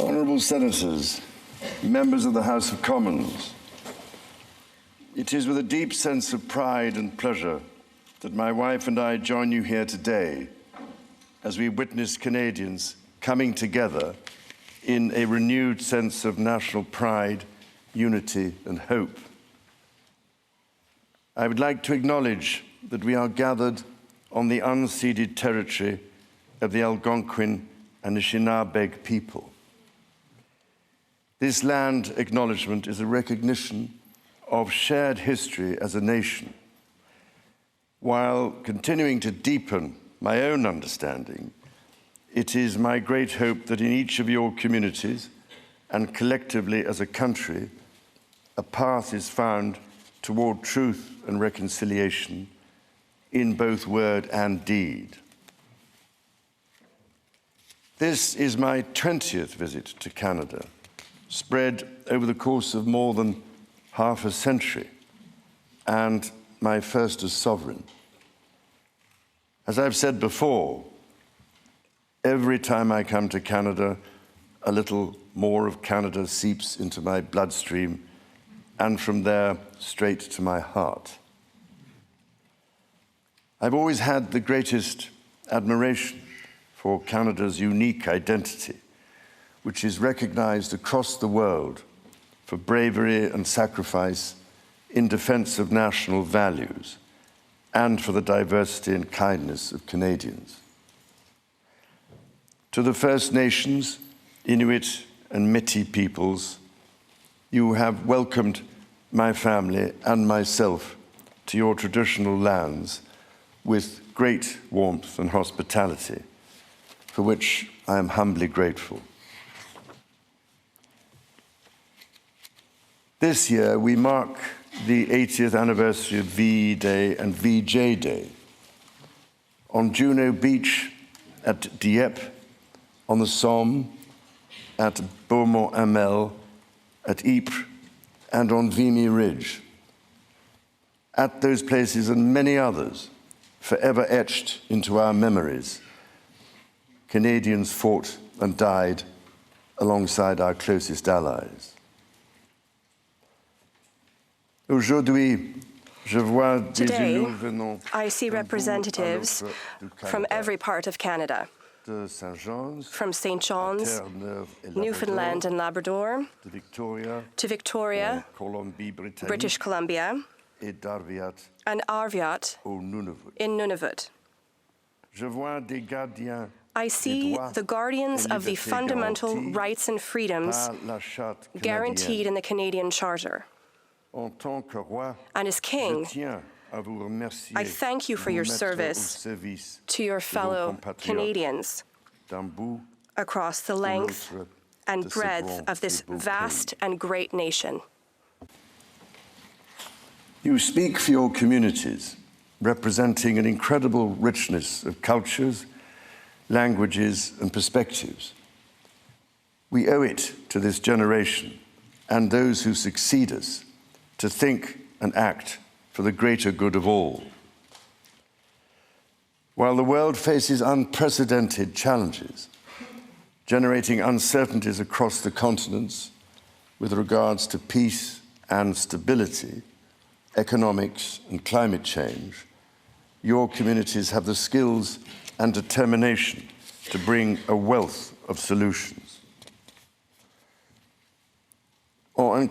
Honourable Senators, members of the House of Commons, it is with a deep sense of pride and pleasure that my wife and I join you here today as we witness Canadians coming together in a renewed sense of national pride, unity and hope. I would like to acknowledge that we are gathered on the unceded territory of the Algonquin and Anishinaabe people. This land acknowledgement is a recognition of shared history as a nation, while continuing to deepen my own understanding. It is my great hope that in each of your communities and collectively as a country, a path is found toward truth and reconciliation in both word and deed. This is my 20th visit to Canada, spread over the course of more than half a century, and my first as sovereign. As I've said before, every time I come to Canada, a little more of Canada seeps into my bloodstream, and from there, straight to my heart. I've always had the greatest admiration for Canada's unique identity, which is recognized across the world for bravery and sacrifice in defense of national values and for the diversity and kindness of Canadians. To the First Nations, Inuit and Métis peoples, you have welcomed my family and myself to your traditional lands with great warmth and hospitality, for which I am humbly grateful. This year, we mark the 80th anniversary of VE Day and VJ Day. On Juno Beach, at Dieppe, on the Somme, at Beaumont-Hamel, at Ypres, and on Vimy Ridge. At those places and many others, forever etched into our memories, Canadians fought and died alongside our closest allies. Today, I see representatives from every part of Canada, from St. John's, Newfoundland and Labrador, to Victoria, British Columbia, and Arviat in Nunavut. I see the guardians of the fundamental rights and freedoms guaranteed in the Canadian Charter. And as King, I thank you for your service to your fellow Canadians across the length and breadth of this vast and great nation. You speak for your communities, representing an incredible richness of cultures, languages, and perspectives. We owe it to this generation and those who succeed us to think and act for the greater good of all. While the world faces unprecedented challenges, generating uncertainties across the continents with regards to peace and stability, economics and climate change, your communities have the skills and determination to bring a wealth of solutions. By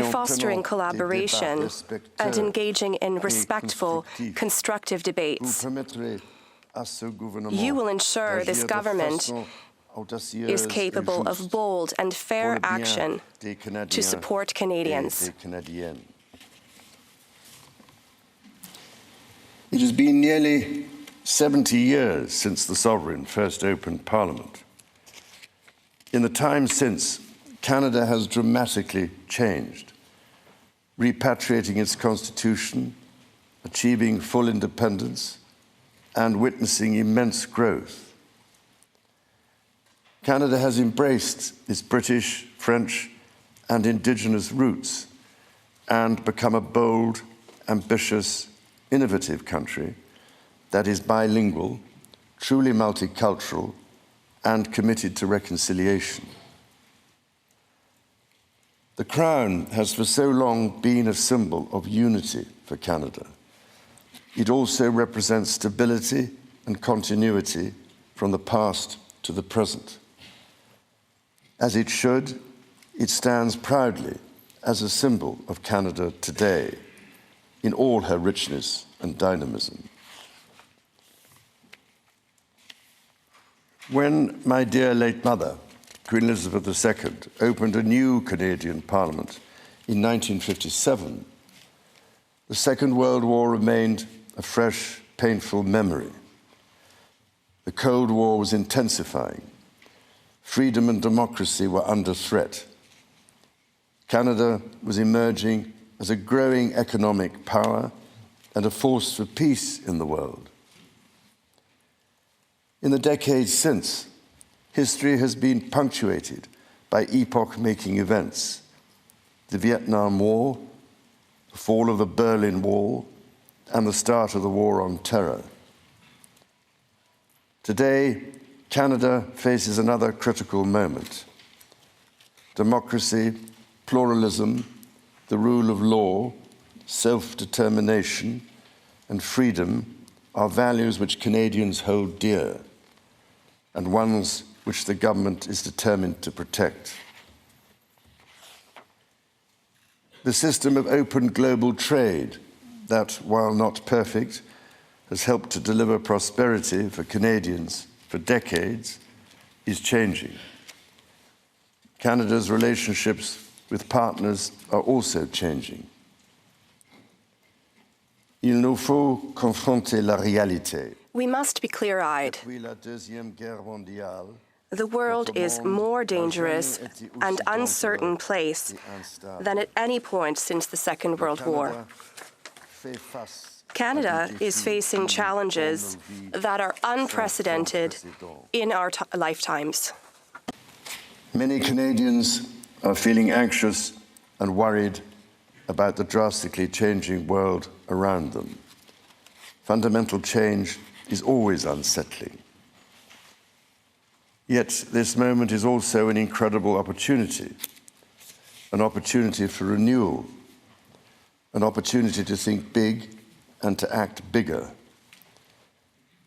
fostering collaboration and engaging in respectful, constructive debates, you will ensure this government is capable of bold and fair action to support Canadians. It has been nearly 70 years since the Sovereign first opened Parliament. In the time since, Canada has dramatically changed, repatriating its constitution, achieving full independence, and witnessing immense growth. Canada has embraced its British, French, and Indigenous roots and become a bold, ambitious, innovative country that is bilingual, truly multicultural, and committed to reconciliation. The Crown has for so long been a symbol of unity for Canada. It also represents stability and continuity from the past to the present. As it should, it stands proudly as a symbol of Canada today in all her richness and dynamism. When my dear late mother, Queen Elizabeth II, opened a new Canadian Parliament in 1957, the Second World War remained a fresh, painful memory. The Cold War was intensifying. Freedom and democracy were under threat. Canada was emerging as a growing economic power and a force for peace in the world. In the decades since, history has been punctuated by epoch-making events: the Vietnam War, the fall of the Berlin Wall, and the start of the War on Terror. Today, Canada faces another critical moment. Democracy, pluralism, the rule of law, self-determination, and freedom are values which Canadians hold dear, and ones which the government is determined to protect. The system of open global trade that, while not perfect, has helped to deliver prosperity for Canadians for decades, is changing. Canada's relationships with partners are also changing. Il nous faut confronter la réalité. We must be clear-eyed. The world is more dangerous and uncertain place than at any point since the Second World War. Canada is facing challenges that are unprecedented in our lifetimes. Many Canadians are feeling anxious and worried about the drastically changing world around them. Fundamental change is always unsettling. Yet this moment is also an incredible opportunity, an opportunity for renewal, an opportunity to think big and to act bigger,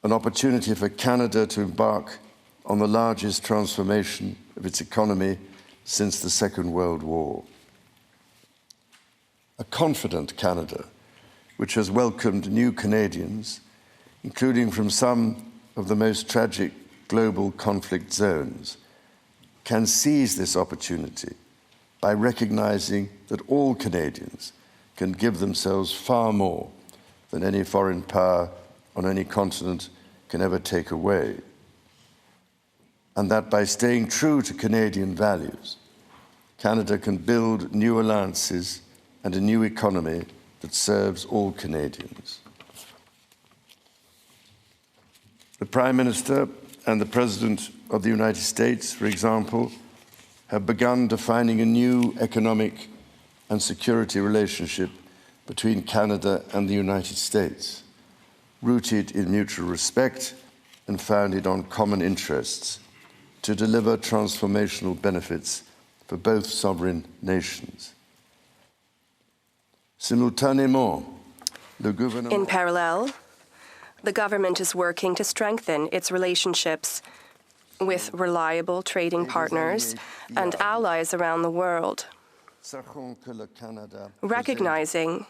an opportunity for Canada to embark on the largest transformation of its economy since the Second World War. A confident Canada, which has welcomed new Canadians, including from some of the most tragic global conflict zones, can seize this opportunity by recognizing that all Canadians can give themselves far more than any foreign power on any continent can ever take away. And that by staying true to Canadian values, Canada can build new alliances and a new economy that serves all Canadians. The Prime Minister and the President of the United States, for example, have begun defining a new economic and security relationship between Canada and the United States, rooted in mutual respect and founded on common interests, to deliver transformational benefits for both sovereign nations. Simultanément, le gouvernement... In parallel, the government is working to strengthen its relationships with reliable trading partners and allies around the world, recognizing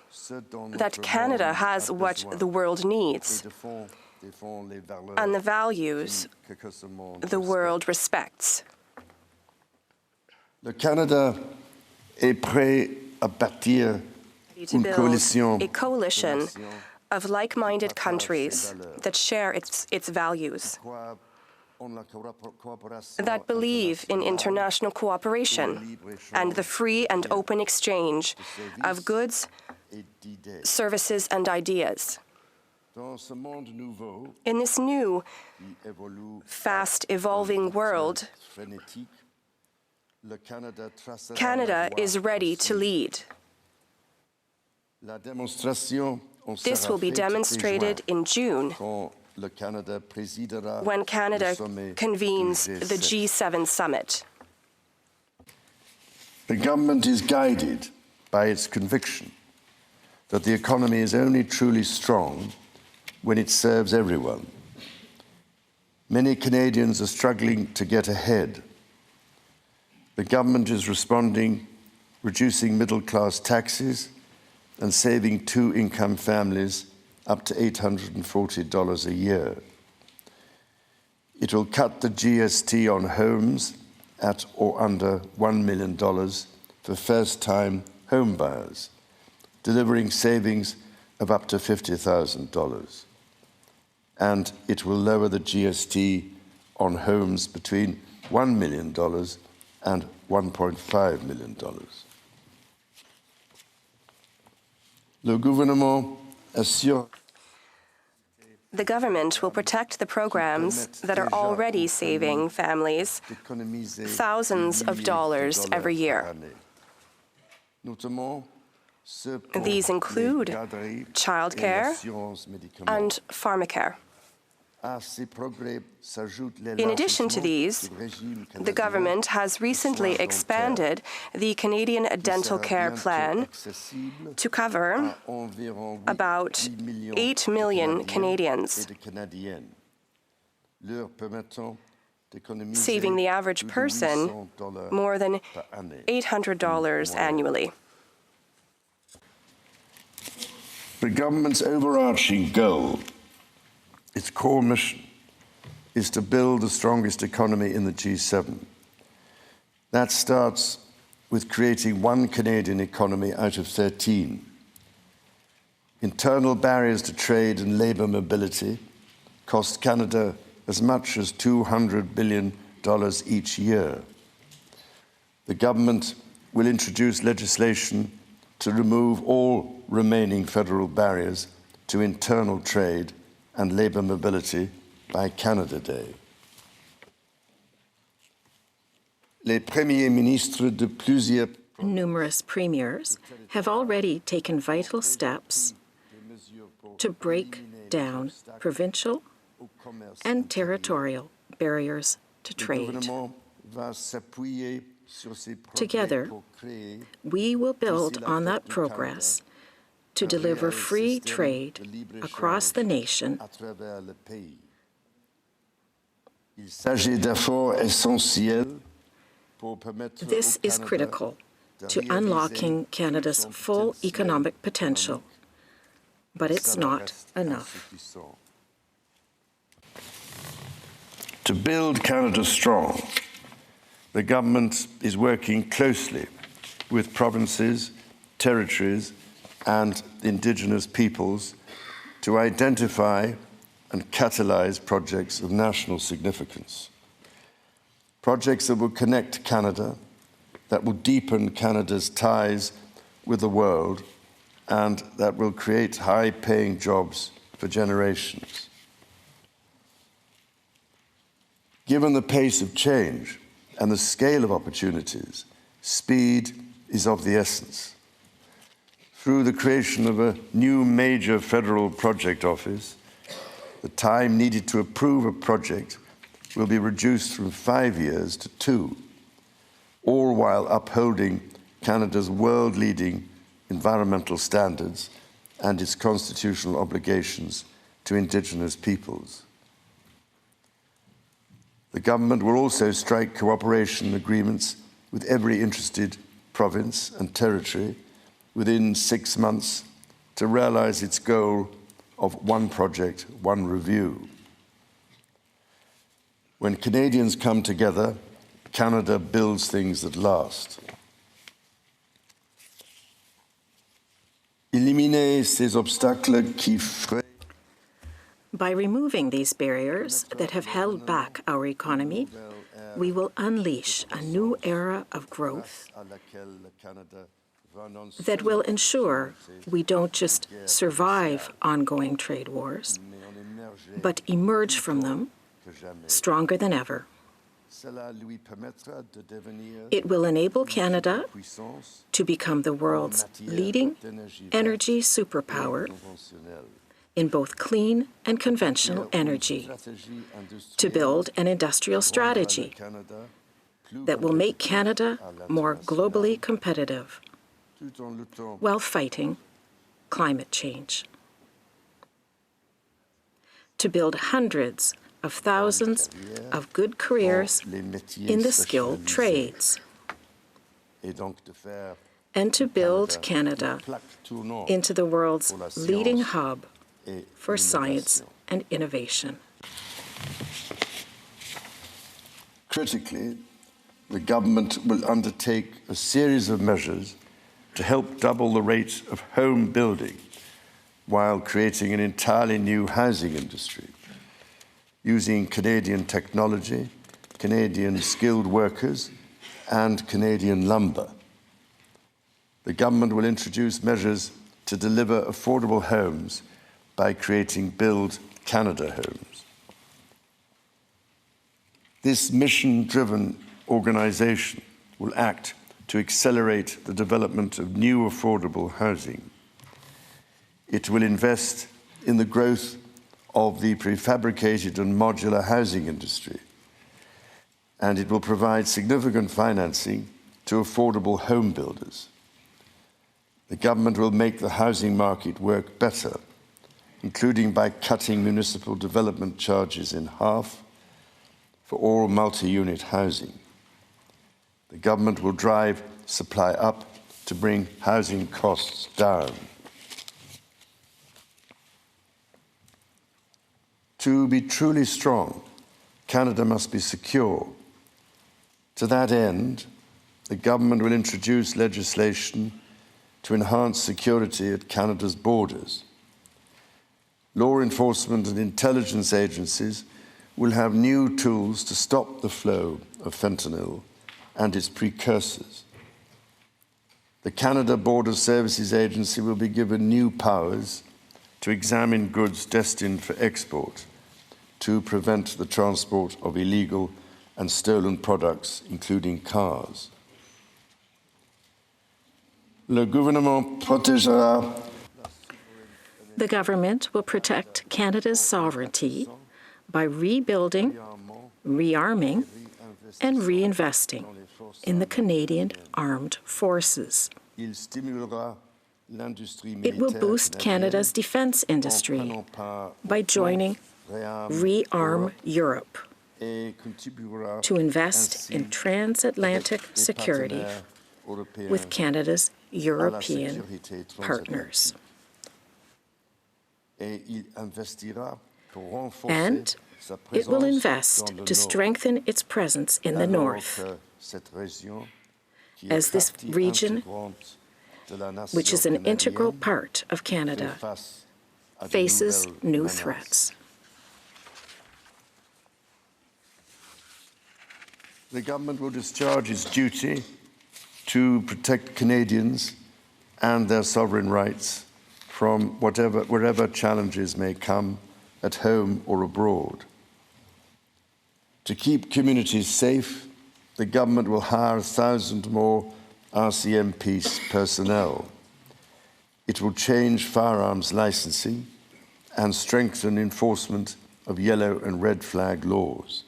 that Canada has what the world needs and the values the world respects. Le Canada est prêt à bâtir to build a coalition of like-minded countries that share its values, that believe in international cooperation and the free and open exchange of goods, services, and ideas. In this new, fast-evolving world, Canada is ready to lead. This will be demonstrated in June when Canada convenes the G7 summit. The government is guided by its conviction that the economy is only truly strong when it serves everyone. Many Canadians are struggling to get ahead. The government is responding, reducing middle-class taxes and saving two-income families up to $840 a year. It will cut the GST on homes at or under $1 million for first-time home buyers, delivering savings of up to $50,000. And it will lower the GST on homes between $1 million and $1.5 million. Le gouvernement assure. The government will protect the programs that are already saving families thousands of dollars every year. These include childcare and pharmacare. In addition to these, the government has recently expanded the Canadian Dental Care Plan to cover about 8 million Canadians, saving the average person more than $800 annually. The government's overarching goal, its core mission, is to build the strongest economy in the G7. That starts with creating one Canadian economy out of 13. Internal barriers to trade and labour mobility cost Canada as much as $200 billion each year. The government will introduce legislation to remove all remaining federal barriers to internal trade and labour mobility by Canada Day. Numerous premiers have already taken vital steps to break down provincial and territorial barriers to trade. Together, we will build on that progress to deliver free trade across the nation. This is critical to unlocking Canada's full economic potential, but it's not enough. To build Canada strong, the government is working closely with provinces, territories, and Indigenous peoples to identify and catalyse projects of national significance. Projects that will connect Canada, that will deepen Canada's ties with the world, and that will create high-paying jobs for generations. Given the pace of change and the scale of opportunities, speed is of the essence. Through the creation of a new major federal project office, the time needed to approve a project will be reduced from 5 years to 2, all while upholding Canada's world-leading environmental standards and its constitutional obligations to Indigenous peoples. The government will also strike cooperation agreements with every interested province and territory within 6 months to realise its goal of one project, one review. When Canadians come together, Canada builds things that last. Éliminer ces obstacles qui freinent. By removing these barriers that have held back our economy, we will unleash a new era of growth that will ensure we don't just survive ongoing trade wars, but emerge from them stronger than ever. It will enable Canada to become the world's leading energy superpower in both clean and conventional energy, to build an industrial strategy that will make Canada more globally competitive while fighting climate change, to build hundreds of thousands of good careers in the skilled trades, and to build Canada into the world's leading hub for science and innovation. Critically, the government will undertake a series of measures to help double the rate of home building while creating an entirely new housing industry, using Canadian technology, Canadian skilled workers, and Canadian lumber. The government will introduce measures to deliver affordable homes by creating Build Canada homes. This mission-driven organization will act to accelerate the development of new affordable housing. It will invest in the growth of the prefabricated and modular housing industry, and it will provide significant financing to affordable home builders. The government will make the housing market work better, including by cutting municipal development charges in half for all multi-unit housing. The government will drive supply up to bring housing costs down. To be truly strong, Canada must be secure. To that end, the government will introduce legislation to enhance security at Canada's borders. Law enforcement and intelligence agencies will have new tools to stop the flow of fentanyl and its precursors. The Canada Border Services Agency will be given new powers to examine goods destined for export, to prevent the transport of illegal and stolen products, including cars. Le gouvernement protégera. The government will protect Canada's sovereignty by rebuilding, rearming, and reinvesting in the Canadian Armed Forces. It will boost Canada's defense industry by joining Rearm Europe to invest in transatlantic security with Canada's European partners. And it will invest to strengthen its presence in the north, as this region, which is an integral part of Canada, faces new threats. The government will discharge its duty to protect Canadians and their sovereign rights from wherever challenges may come at home or abroad. To keep communities safe, the government will hire 1,000 more RCMP personnel. It will change firearms licensing and strengthen enforcement of yellow and red flag laws.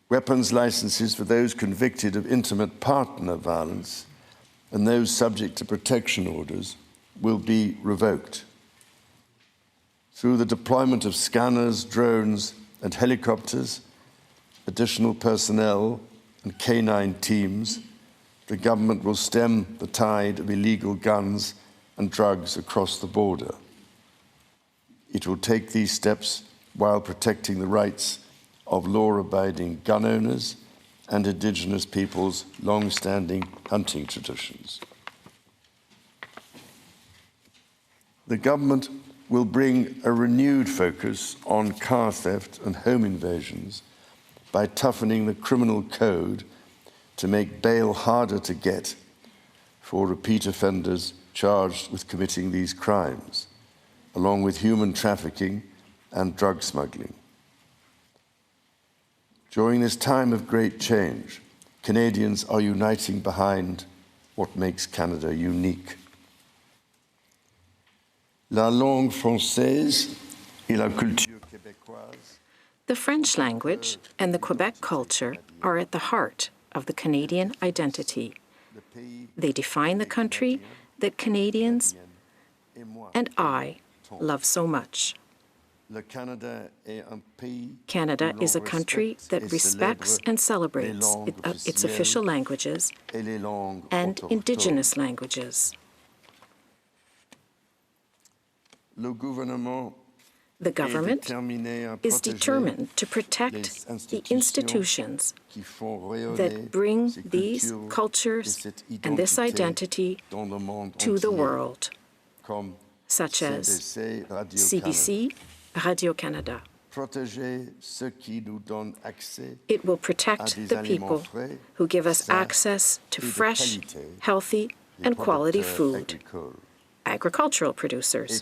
Weapons licenses for those convicted of intimate partner violence and those subject to protection orders will be revoked. Through the deployment of scanners, drones, and helicopters, additional personnel, and canine teams, the government will stem the tide of illegal guns and drugs across the border. It will take these steps while protecting the rights of law-abiding gun owners and Indigenous peoples' long-standing hunting traditions. The government will bring a renewed focus on car theft and home invasions by toughening the criminal code to make bail harder to get for repeat offenders charged with committing these crimes, along with human trafficking and drug smuggling. During this time of great change, Canadians are uniting behind what makes Canada unique. La langue française et la culture québécoise. The French language and the Quebec culture are at the heart of the Canadian identity. They define the country that Canadians and I love so much. Canada is a country that respects and celebrates its official languages and Indigenous languages. The government is determined to protect the institutions that bring these cultures and this identity to the world, such as CBC, Radio-Canada. It will protect the people who give us access to fresh, healthy, and quality food, agricultural producers,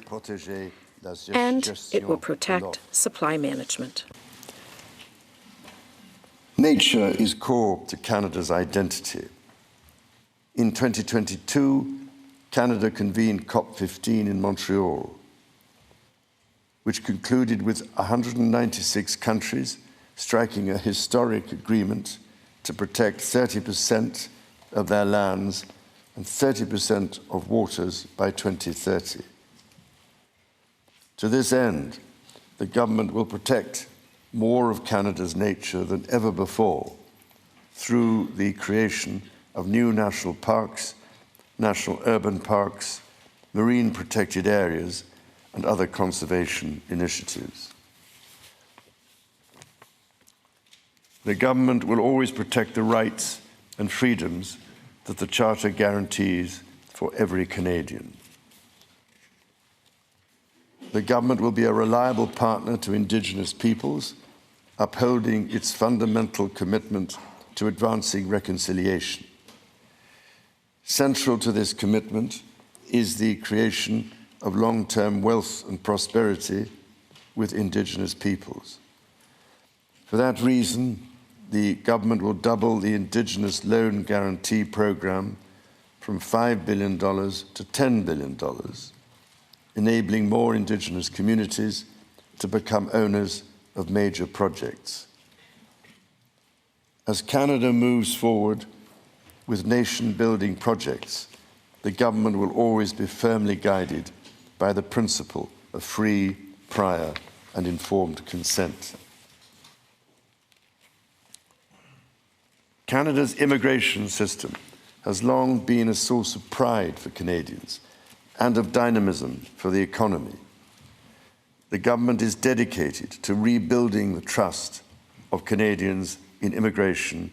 and it will protect supply management. Nature is core to Canada's identity. In 2022, Canada convened COP15 in Montreal, which concluded with 196 countries striking a historic agreement to protect 30% of their lands and 30% of waters by 2030. To this end, the government will protect more of Canada's nature than ever before through the creation of new national parks, national urban parks, marine protected areas, and other conservation initiatives. The government will always protect the rights and freedoms that the Charter guarantees for every Canadian. The government will be a reliable partner to Indigenous peoples, upholding its fundamental commitment to advancing reconciliation. Central to this commitment is the creation of long-term wealth and prosperity with Indigenous peoples. For that reason, the government will double the Indigenous Loan Guarantee Program from $5 billion to $10 billion, enabling more Indigenous communities to become owners of major projects. As Canada moves forward with nation-building projects, the government will always be firmly guided by the principle of free, prior, and informed consent. Canada's immigration system has long been a source of pride for Canadians and of dynamism for the economy. The government is dedicated to rebuilding the trust of Canadians in immigration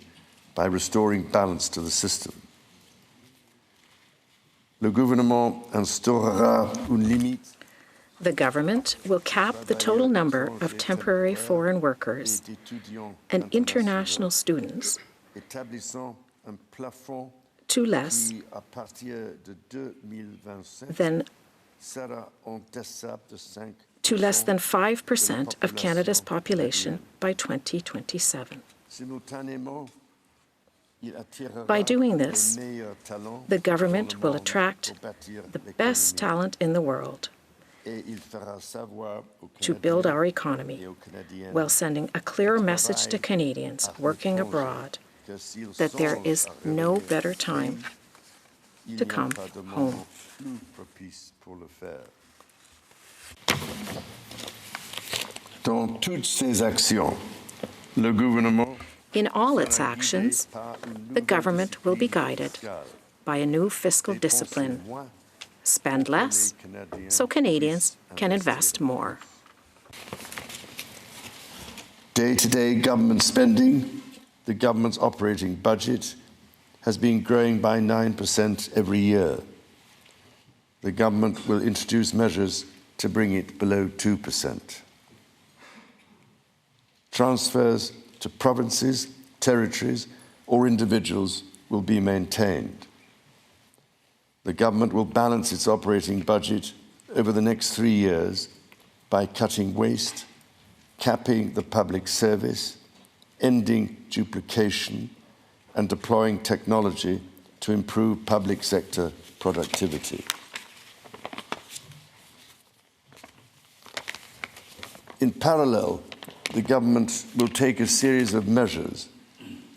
by restoring balance to the system. Le gouvernement instaurera une limite. The government will cap the total number of temporary foreign workers and international students to less than 5% of Canada's population by 2027. By doing this, the government will attract the best talent in the world to build our economy while sending a clear message to Canadians working abroad that there is no better time to come home. Dans toutes ses actions, le gouvernement In all its actions, the government will be guided by a new fiscal discipline. Spend less so Canadians can invest more. Day-to-day government spending, the government's operating budget, has been growing by 9% every year. The government will introduce measures to bring it below 2%. Transfers to provinces, territories, or individuals will be maintained. The government will balance its operating budget over the next 3 years by cutting waste, capping the public service, ending duplication, and deploying technology to improve public sector productivity. parallel, the government will take a series of measures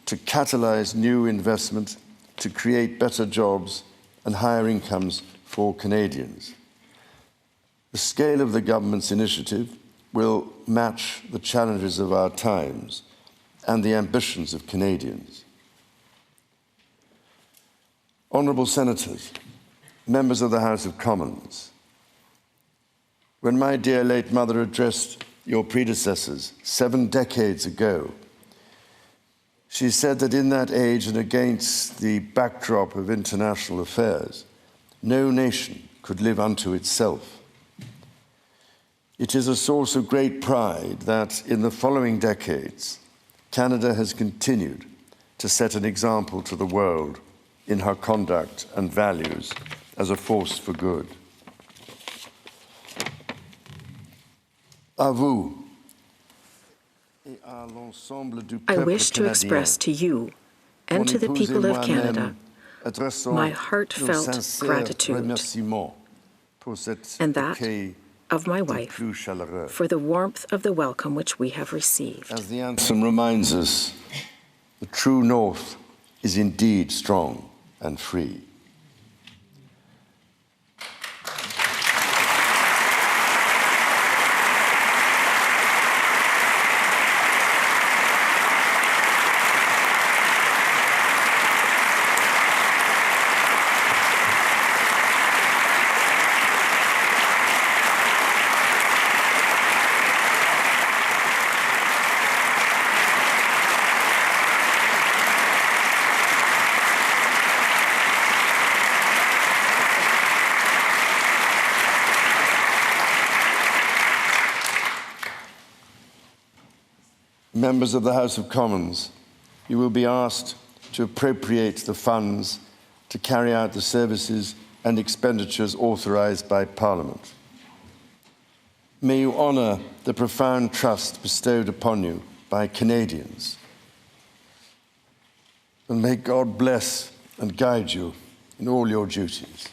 to catalyse new investment, to create better jobs and higher incomes for Canadians. The scale of the government's initiative will match the challenges of our times and the ambitions of Canadians. Honourable Senators, members of the House of Commons, when my dear late mother addressed your predecessors 7 decades ago, she said that in that age and against the backdrop of international affairs, no nation could live unto itself. It is a source of great pride that in the following decades, Canada has continued to set an example to the world in her conduct and values as a force for good. À vous, et à l'ensemble du I peuple wish to canadien, express to you and to the mon épouse people et of Canada moi-même adressons my nos heartfelt sincères gratitude remerciements pour cet and that accueil of my des wife plus chaleureux. for the warmth of the welcome which we have received. As the anthem reminds us, the true North is indeed strong and free. Members of the House of Commons, you will be asked to appropriate the funds to carry out the services and expenditures authorised by Parliament. May you honour the profound trust bestowed upon you by Canadians. And may God bless and guide you in all your duties.